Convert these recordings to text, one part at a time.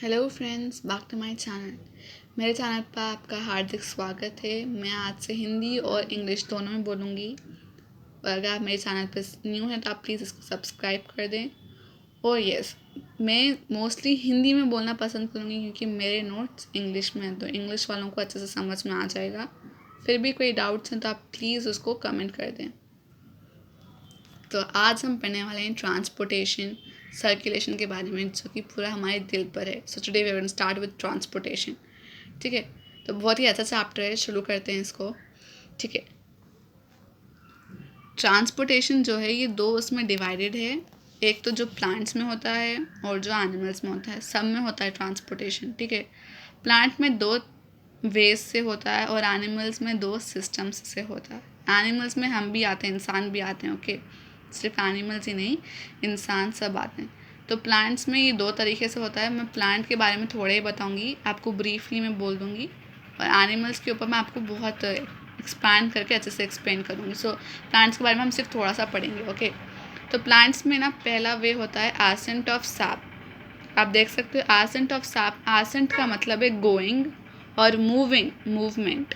Hello friends, back to my channel. मेरे channel पर आपका हार्दिक स्वागत है। मैं आज से हिंदी और इंग्लिश दोनों में बोलूँगी और अगर आप मेरे चैनल पर न्यू हैं तो आप प्लीज़ इसको सब्सक्राइब कर दें। और यस, मैं मोस्टली हिंदी में बोलना पसंद करूँगी क्योंकि मेरे नोट्स इंग्लिश में हैं, तो इंग्लिश वालों को अच्छे से समझ में आ जाएगा। फिर भी कोई डाउट्स हैं तो आप प्लीज़ उसको कमेंट कर दें। तो आज हम पढ़ने वाले हैं ट्रांसपोर्टेशन सर्कुलेशन के बारे में, जो कि पूरा हमारे दिल पर है। So today we are going to start with transportation. ठीक है, तो बहुत ही अच्छा चैप्टर है, शुरू करते हैं इसको। ठीक है, ट्रांसपोर्टेशन जो है ये दो उसमें डिवाइडेड है। एक तो जो प्लांट्स में होता है और जो एनिमल्स में होता है। सब में होता है ट्रांसपोर्टेशन। ठीक है, प्लांट में दो वेज से होता है और एनिमल्स में दो सिस्टम्स से होता है। एनिमल्स में हम भी आते हैं, इंसान भी आते हैं। ओके, सिर्फ एनिमल्स ही नहीं, इंसान सब आते हैं। तो प्लांट्स में ये दो तरीके से होता है। मैं प्लांट के बारे में थोड़े ही बताऊंगी, आपको ब्रीफली मैं बोल दूंगी, और एनिमल्स के ऊपर मैं आपको बहुत एक्सपैंड करके अच्छे से एक्सप्लेन करूँगी। सो प्लांट्स के बारे में हम सिर्फ थोड़ा सा पढ़ेंगे। ओके, तो प्लांट्स में ना पहला वे होता है एसेंट ऑफ सैप। आप देख सकते हो एसेंट ऑफ सैप। एसेंट का मतलब है गोइंग और मूविंग, मूवमेंट,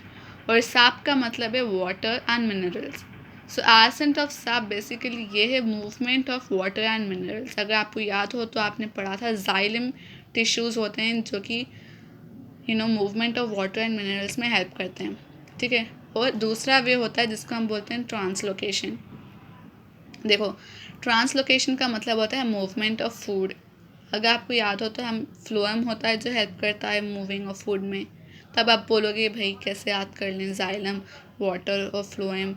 और सैप का मतलब है water and minerals. So ascent of SAP basically ये है movement of water and minerals. अगर आपको याद हो तो आपने पढ़ा था जाइलम टिश्यूज़ होते हैं जो कि movement of water and minerals में हेल्प करते हैं। ठीक है, और दूसरा वे होता है जिसको हम बोलते हैं ट्रांसलोकेशन। देखो, ट्रांसलोकेशन का मतलब होता है मूवमेंट ऑफ फूड। अगर आपको याद हो तो हम फ्लोएम होता है जो हेल्प करता है मूविंग ऑफ फूड में। तब आप बोलोगे भाई कैसे याद कर लें, जाइलम वाटर और फ्लोएम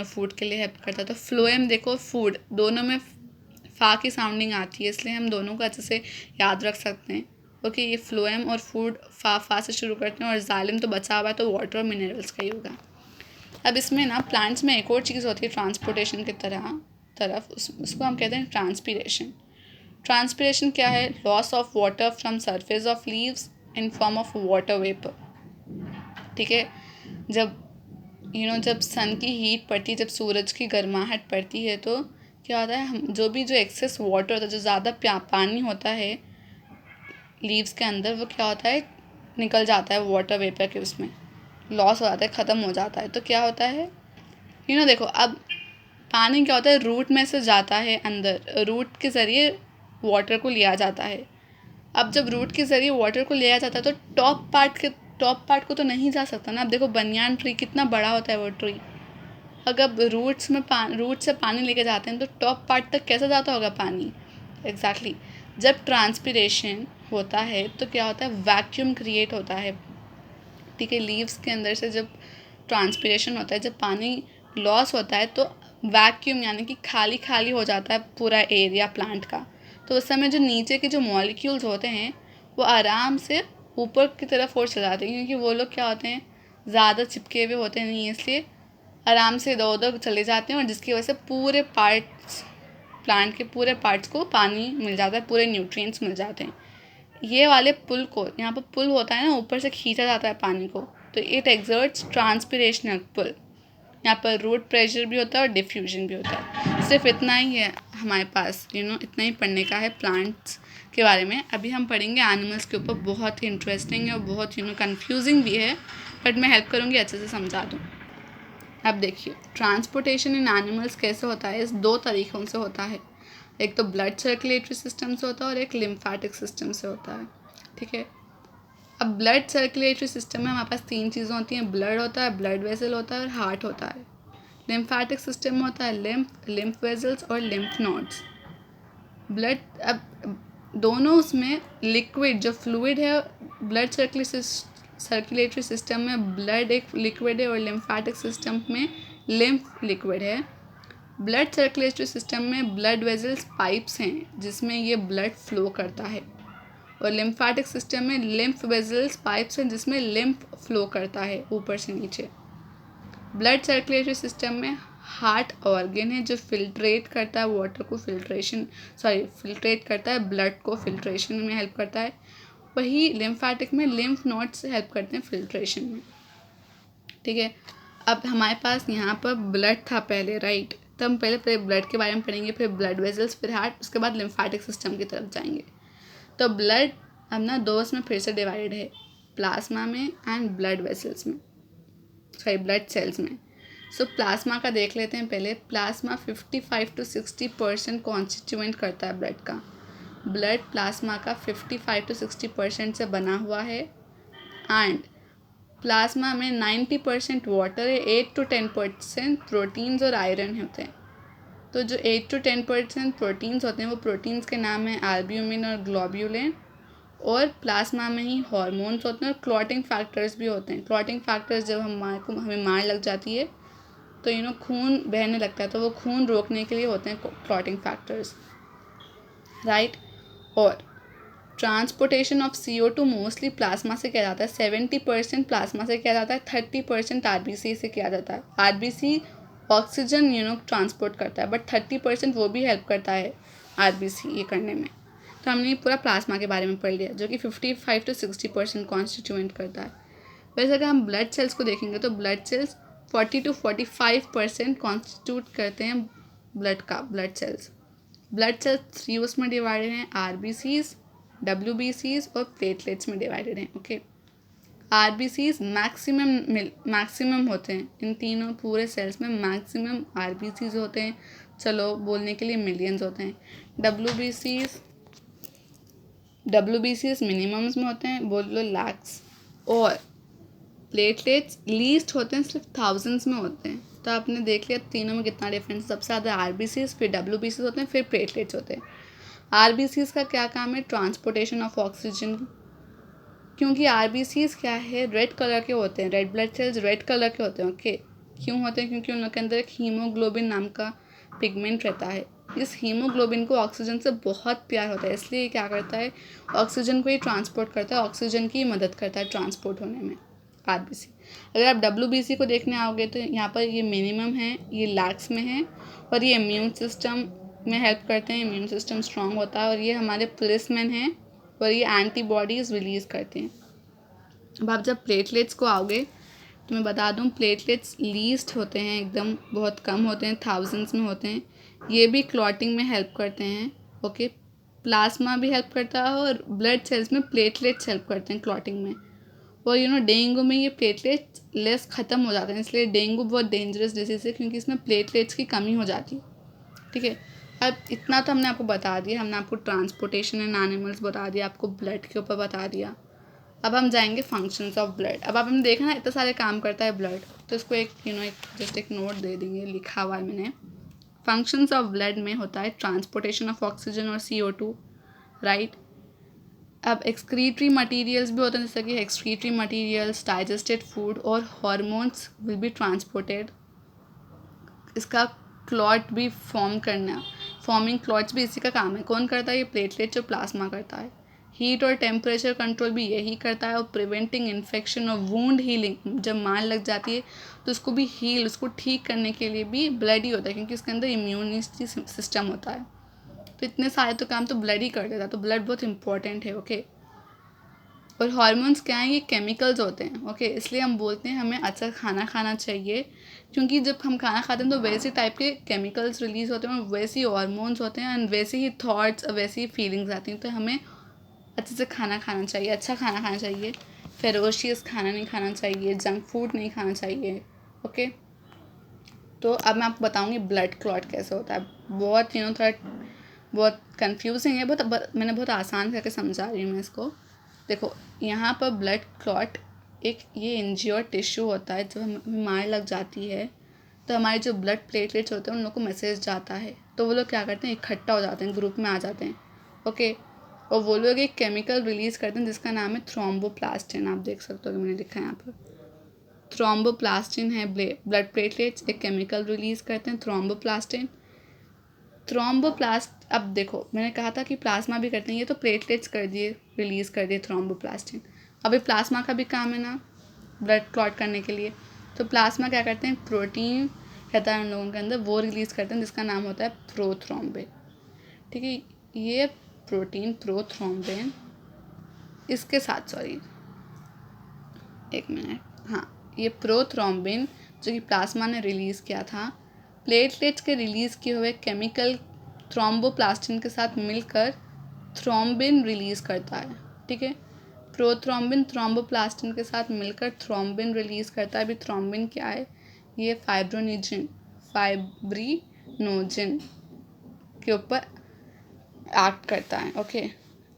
फूड के लिए हेल्प करता है। तो फ्लोएम देखो, फूड दोनों में फा की साउंडिंग आती है, इसलिए हम दोनों को अच्छे से याद रख सकते हैं। ओके, ये फ्लोएम और फूड फा से शुरू करते हैं, और जाइलम तो बचा हुआ है तो वाटर और मिनरल्स का ही होगा। अब इसमें ना प्लांट्स में एक और चीज़ होती है ट्रांसपोर्टेशन की तरफ उसको हम कहते हैं ट्रांसपीरेशन। ट्रांसपीरेशन क्या है? Loss of water from surface of leaves in form of water vapour. ठीक है, जब जब सन की हीट पड़ती है, जब सूरज की गर्माहट पड़ती है, तो क्या होता है, हम जो एक्सेस वाटर होता है, जो ज़्यादा पानी होता है लीव्स के अंदर, वो क्या होता है, निकल जाता है वाटर वेपर के, उसमें लॉस हो जाता है, ख़त्म हो जाता है। तो क्या होता है, देखो, अब पानी क्या होता है, रूट में से जाता है अंदर, रूट के ज़रिए वाटर को लिया जाता है। अब जब रूट के ज़रिए वाटर को लिया जाता है तो टॉप पार्ट को तो नहीं जा सकता ना। अब देखो, बनियान ट्री कितना बड़ा होता है वो ट्री, अगर रूट से पानी लेके जाते हैं तो टॉप पार्ट तक कैसे जाता होगा पानी। एग्जैक्टली जब ट्रांसपीरेशन होता है तो क्या होता है, वैक्यूम क्रिएट होता है। ठीक है, लीव्स के अंदर से जब ट्रांसपीरेशन होता है, जब पानी लॉस होता है, तो वैक्यूम यानी कि खाली खाली हो जाता है पूरा एरिया प्लांट का। तो उस समय जो नीचे के जो मॉलिक्यूल्स होते हैं वो आराम से ऊपर की तरफ और चले जाते हैं, क्योंकि वो लोग क्या होते हैं, ज़्यादा चिपके हुए होते नहीं हैं, इसलिए आराम से इधर उधर चले जाते हैं, और जिसकी वजह से पूरे पार्ट्स, प्लांट के पूरे पार्ट्स को पानी मिल जाता है, पूरे न्यूट्रिएंट्स मिल जाते हैं। ये वाले पुल को, यहाँ पर पुल होता है ना, ऊपर से खींचा जाता है पानी को, तो इट एक्सर्ट्स ट्रांसपिरेशनल पुल। यहाँ पर रूट प्रेशर भी होता है और डिफ्यूजन भी होता है। सिर्फ इतना ही है हमारे पास, इतना ही पढ़ने का है प्लांट्स के बारे में। अभी हम पढ़ेंगे एनिमल्स के ऊपर। बहुत ही इंटरेस्टिंग है और बहुत कंफ्यूजिंग भी है, बट मैं हेल्प करूँगी अच्छे से समझा दूँ। अब देखिए, ट्रांसपोर्टेशन इन एनिमल्स कैसे होता है, इस दो तरीक़ों से होता है। एक तो ब्लड सर्कुलेटरी सिस्टम से होता है और एक लिम्फेटिक सिस्टम से होता है। ठीक है, अब ब्लड सर्कुलेटरी सिस्टम में हमारे पास तीन चीज़ें होती हैं, ब्लड होता है, ब्लड वेसल होता है और हार्ट होता है। लिम्फेटिक सिस्टम में होता है लिम्फ वेजल्स और लिम्फ नोड्स। ब्लड, अब दोनों उसमें लिक्विड जो फ्लूइड है, ब्लड सर्कुलेटरी सिस्टम में ब्लड एक लिक्विड है और लिम्फेटिक सिस्टम में लिम्फ लिक्विड है। ब्लड सर्कुलेटरी सिस्टम में ब्लड वेजल्स पाइप्स हैं जिसमें ये ब्लड फ्लो करता है, और लिम्फेटिक सिस्टम में लिम्फ वेजल्स पाइप्स हैं जिसमें लिम्फ फ्लो करता है ऊपर से नीचे। ब्लड सर्कुलेटरी सिस्टम में हार्ट ऑर्गन है जो फिल्ट्रेट करता है वाटर को, फिल्ट्रेट करता है ब्लड को, फिल्ट्रेशन में हेल्प करता है। वही लिम्फेटिक में लिम्फ नोड्स हेल्प करते हैं फिल्ट्रेशन में। ठीक है, अब हमारे पास यहाँ पर ब्लड था पहले, राइट, तो हम पहले ब्लड के बारे में पढ़ेंगे, फिर ब्लड वेजल्स, फिर हार्ट, उसके बाद लिम्फेटिक सिस्टम की तरफ जाएंगे। तो ब्लड अब ना दो इसमें फिर से डिवाइडेड है, प्लाज्मा में एंड ब्लड वेसल्स में, सॉरी ब्लड सेल्स में। सो प्लाज्मा का देख लेते हैं पहले। प्लाज्मा 55 to 60% कॉन्स्टिट्यूएंट करता है ब्लड का। ब्लड प्लाज्मा का 55 to 60% से बना हुआ है एंड प्लाज्मा में 90% वाटर है, 8 to 10% प्रोटीन्स और आयरन होते हैं। तो जो 8 to 10% प्रोटीन्स होते हैं वो प्रोटीन्स के नाम हैं एल्ब्यूमिन और ग्लोब्यूलिन। और प्लाज्मा में ही हार्मोन्स होते हैं और क्लॉटिंग फैक्टर्स भी होते हैं। क्लॉटिंग फैक्टर्स जब हमें मार लग जाती है तो खून बहने लगता है, तो वो खून रोकने के लिए होते हैं क्लॉटिंग फैक्टर्स, राइट। और transportation of CO2 mostly plasma से किया जाता है। 70% प्लाज्मा से किया जाता है, 30% RBC से किया जाता है। RBC ऑक्सीजन ट्रांसपोर्ट करता है, बट 30% वो भी हेल्प करता है RBC ये करने में। तो हमने पूरा प्लाज्मा के बारे में पढ़ लिया, जो कि 55 to 60% कॉन्स्टिट्यूएंट करता है। वैसे अगर हम ब्लड सेल्स को देखेंगे तो ब्लड सेल्स 40 to 45% कॉन्स्टिट्यूट करते हैं ब्लड सेल्स। ब्लड सेल्स 3 उसमें डिवाइडेड हैं, RBCs, WBCs और प्लेटलेट्स में डिवाइडेड हैं। ओके, RBCs मैक्सिमम होते हैं इन तीनों पूरे सेल्स में, मैक्सिमम RBCs होते हैं, चलो बोलने के लिए मिलियंस होते हैं। WBCs मिनिमम्स में होते हैं, बोल लो लैक्स। और प्लेटलेट्स लीस्ट होते हैं, सिर्फ थाउजेंड्स में होते हैं। तो आपने देख लिया तीनों में कितना डिफरेंस। सबसे ज़्यादा RBCs, फिर WBCs होते हैं, फिर प्लेटलेट्स होते हैं। RBCs का क्या काम है? Transportation of oxygen. क्योंकि RBCs क्या है, रेड कलर के होते हैं, red blood cells red colour के होते हैं। ओके, क्यों होते हैं? क्योंकि उनके अंदर एक हीमोग्लोबिन नाम का पिगमेंट रहता है। इस हीमोग्लोबिन को ऑक्सीजन से बहुत प्यार होता है, इसलिए ये क्या करता है, ऑक्सीजन को ही ट्रांसपोर्ट करता है, ऑक्सीजन की मदद करता है ट्रांसपोर्ट होने में RBC। अगर आप WBC को देखने आओगे तो यहाँ पर ये मिनिमम है, ये लैक्स में है, और ये इम्यून सिस्टम में हेल्प करते हैं, इम्यून सिस्टम स्ट्रांग होता है, और ये हमारे पुलिसमैन हैं और ये एंटीबॉडीज़ रिलीज़ करते हैं। अब आप जब प्लेटलेट्स को आओगे तो मैं बता दूं, प्लेटलेट्स लीस्ट होते हैं, एकदम बहुत कम होते हैं, थाउजेंड्स में होते हैं। ये भी क्लॉटिंग में हेल्प करते हैं। ओके, प्लाज्मा भी हेल्प करता है और ब्लड सेल्स में प्लेटलेट्स हेल्प करते हैं क्लॉटिंग में। और डेंगू में ये प्लेटलेट्स लेस ख़त्म हो जाते हैं, इसलिए डेंगू बहुत डेंजरस डिजीज़ है, क्योंकि इसमें प्लेटलेट्स की कमी हो जाती है। ठीक है, अब इतना तो हमने आपको बता दिया, हमने आपको ट्रांसपोर्टेशन इन एनिमल्स बता दिया, आपको ब्लड के ऊपर बता दिया। अब हम जाएंगे फंक्शंस ऑफ ब्लड। अब आपने देखा ना इतने सारे काम करता है ब्लड, तो इसको एक जस्ट एक नोट दे देंगे, लिखा हुआ है मैंने। फंक्शंस ऑफ ब्लड में होता है ट्रांसपोर्टेशन ऑफ ऑक्सीजन और CO2, राइट। अब एक्सक्रीटरी मटेरियल्स भी होते हैं, जैसे कि एक्सक्रीटरी मटेरियल्स, डाइजेस्टेड फूड और हार्मोन्स विल बी ट्रांसपोर्टेड। इसका क्लॉट भी फॉर्मिंग क्लॉट्स भी इसी का काम है। कौन करता है? ये प्लेटलेट्स और प्लाज्मा करता है। हीट और टेम्परेचर कंट्रोल भी यही करता है, और प्रिवेंटिंग इन्फेक्शन और वूंड हीलिंग, जब मार लग जाती है तो उसको ठीक करने के लिए भी ब्लड ही होता है, क्योंकि उसके अंदर इम्यूनिटी सिस्टम होता है। तो इतने सारे तो काम तो ब्लड ही कर देता है, तो ब्लड बहुत इंपॉर्टेंट है। ओके, और हार्मोन्स क्या हैं? ये केमिकल्स होते हैं। ओके, इसलिए हम बोलते हैं हमें अच्छा खाना खाना चाहिए, क्योंकि जब हम खाना खाते हैं तो वैसे टाइप के केमिकल्स रिलीज़ होते हैं और वैसे ही हार्मोन्स होते हैं एंड वैसे ही थॉट्स और वैसी ही फीलिंग्स आती हैं। तो हमें अच्छे से खाना खाना चाहिए, अच्छा खाना खाना चाहिए, फेरोशियस खाना नहीं खाना चाहिए, जंक फूड नहीं खाना चाहिए। ओके, तो अब मैं आपको बताऊंगी ब्लड क्लॉट कैसे होता है। बहुत थोड़ा बहुत कंफ्यूजिंग है, मैंने बहुत आसान करके समझा रही हूँ मैं इसको। देखो, यहाँ पर ब्लड क्लॉट एक ये इंज्योर्ड टिश्यू होता है। जब हमें मार लग जाती है तो हमारे जो ब्लड प्लेटलेट्स होते हैं उन लोगों को मैसेज जाता है, तो वो लोग क्या करते हैं, इकट्ठा हो जाते हैं, ग्रुप में आ जाते हैं। ओके, और वो लोग एक केमिकल रिलीज़ करते हैं जिसका नाम है थ्रोम्बोप्लास्टिन। आप देख सकते हो कि मैंने लिखा है यहाँ पर, थ्रोम्बोप्लास्टिन है। ब्लड प्लेटलेट्स एक केमिकल रिलीज़ करते हैं, थ्रोम्बोप्लास्टिन। अब देखो, मैंने कहा था कि प्लाज्मा भी करते हैं, ये तो प्लेटलेट्स कर दिए, रिलीज़ कर दिए थ्रोम्बोप्लास्टिन। अभी प्लाज्मा का भी काम है ना ब्लड क्लॉट करने के लिए, तो प्लाज्मा क्या करते हैं, प्रोटीन रहता है उन लोगों के अंदर, वो रिलीज़ करते हैं जिसका नाम होता है प्रोथ्रोम्बिन। ठीक है, ये प्रोटीन प्रोथ्रोम्बिन इसके साथ ये प्रोथ्रोम्बिन जो कि प्लाज्मा ने रिलीज़ किया था, प्लेटलेट्स के रिलीज़ किए हुए केमिकल थ्रोम्बोप्लास्टिन के साथ मिलकर थ्रोम्बिन रिलीज़ करता है। ठीक है। प्रोथ्रोम्बिन थ्रोम्बोप्लास्टिन के साथ मिलकर थ्रोम्बिन रिलीज़ करता है। अभी थ्रोम्बिन क्या है, ये फाइब्रिनोजन के ऊपर एक्ट करता है। ओके,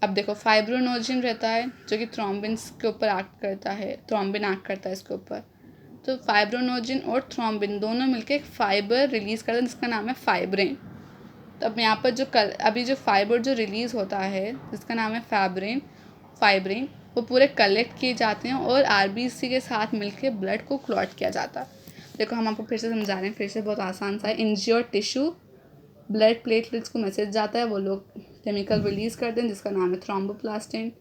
अब देखो फाइब्रिनोजन रहता है जो कि थ्रोम्बिन के ऊपर एक्ट करता है, थ्रोम्बिन एक्ट करता है इसके ऊपर। तो फाइब्रिनोजन और थ्रोम्बिन दोनों मिलकर एक फाइबर रिलीज़ करते हैं जिसका नाम है फाइब्रिन। तो अब यहाँ पर अभी जो फाइबर जो रिलीज़ होता है जिसका नाम है फाइब्रिन, वो पूरे कलेक्ट किए जाते हैं और आरबीसी के साथ मिलकर ब्लड को क्लॉट किया जाता है। देखो हम आपको फिर से समझा रहे हैं, फिर से बहुत आसान सा है। इंज्योर्ड टिश्यू, ब्लड प्लेटलेट्स को मैसेज जाता है, वो लोग केमिकल रिलीज़ करते हैं जिसका नाम है थ्रोम्बोप्लास्टिन।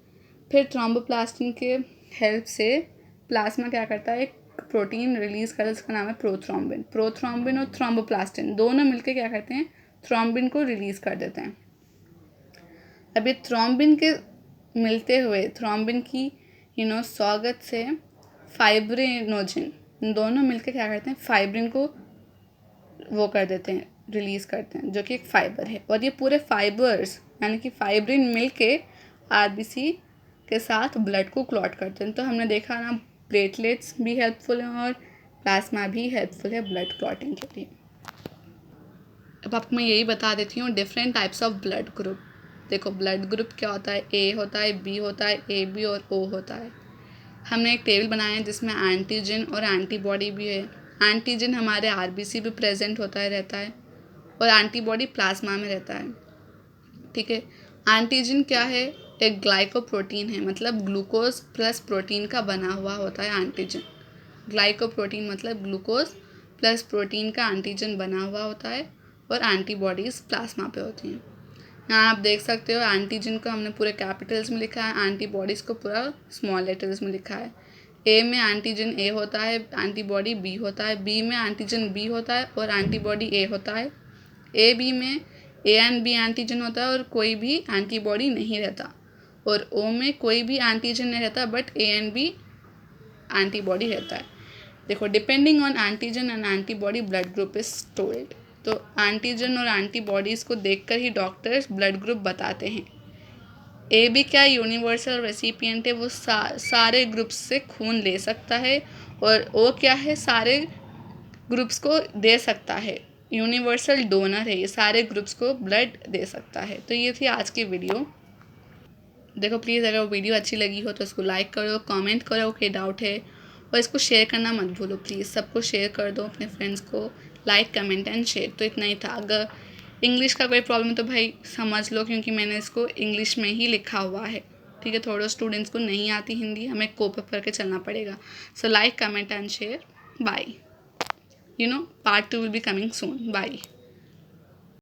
फिर थ्रोम्बोप्लास्टिन के हेल्प से प्लाज्मा क्या करता है, एक प्रोटीन रिलीज़ करता है जिसका नाम है प्रोथ्रोम्बिन और थ्रोम्बोप्लास्टिन दोनों मिलकर क्या करते हैं, थ्रोम्बिन को रिलीज़ कर देते हैं। अब ये थ्रोम्बिन के मिलते हुए थ्रोम्बिन की स्वागत से फाइब्रिनोजन दोनों मिलकर क्या करते हैं, फाइब्रिन को वो कर देते हैं, रिलीज़ करते हैं, जो कि एक फाइबर है। और ये पूरे फाइबर्स यानी कि फाइब्रिन मिलके आरबीसी के साथ ब्लड को क्लॉट करते हैं। तो हमने देखा ना, प्लेटलेट्स भी हेल्पफुल हैं और प्लाज्मा भी हेल्पफुल है ब्लड क्लॉटिंग के लिए। अब आपको मैं यही बता देती हूँ different types of blood group. देखो ब्लड ग्रुप क्या होता है, ए होता है, बी होता है, ए बी और ओ होता है। हमने एक टेबल बनाया है जिसमें एंटीजन और एंटीबॉडी भी है। एंटीजन हमारे आरबीसी भी प्रेजेंट होता है रहता है और एंटीबॉडी प्लाज्मा में रहता है, ठीक है। एंटीजन क्या है, एक ग्लाइकोप्रोटीन है, मतलब ग्लूकोज प्लस प्रोटीन का बना हुआ होता है एंटीजन। ग्लाइकोप्रोटीन मतलब ग्लूकोज प्लस प्रोटीन का एंटीजन बना हुआ होता है और एंटीबॉडीज़ प्लाज्मा पे होती हैं। यहाँ आप देख सकते हो एंटीजन को हमने पूरे कैपिटल्स में लिखा है, एंटीबॉडीज़ को पूरा स्मॉल लेटर्स में लिखा है। ए में एंटीजन ए होता है, एंटीबॉडी बी होता है, बी में एंटीजन बी होता है और एंटीबॉडी ए होता है। ए बी में ए एंड बी एंटीजन होता है और कोई भी एंटीबॉडी नहीं रहता। और ओ में कोई भी एंटीजन नहीं रहता but A and B antibody रहता है। देखो depending on antigen and antibody blood group is told. तो एंटीजन और एंटीबॉडीज़ को देखकर ही डॉक्टर्स ब्लड ग्रुप बताते हैं। ए बी क्या यूनिवर्सल रेसिपिएंट है, वो सारे ग्रुप्स से खून ले सकता है। और ओ क्या है, सारे ग्रुप्स को दे सकता है, यूनिवर्सल डोनर है, ये सारे ग्रुप्स को ब्लड दे सकता है। तो ये थी आज की वीडियो। देखो प्लीज़ अगर वो वीडियो अच्छी लगी हो तो इसको लाइक करो, कमेंट करो कोई डाउट है, और इसको शेयर करना मत भूलो प्लीज़। सबको शेयर कर दो अपने फ्रेंड्स को, लाइक कमेंट एंड शेयर। तो इतना ही था। अगर इंग्लिश का कोई प्रॉब्लम है तो भाई समझ लो, क्योंकि मैंने इसको इंग्लिश में ही लिखा हुआ है, ठीक है। थोड़े स्टूडेंट्स को नहीं आती हिंदी, हमें कोप अप करके चलना पड़ेगा। So like comment and share, bye. Part 2 will be coming soon, bye.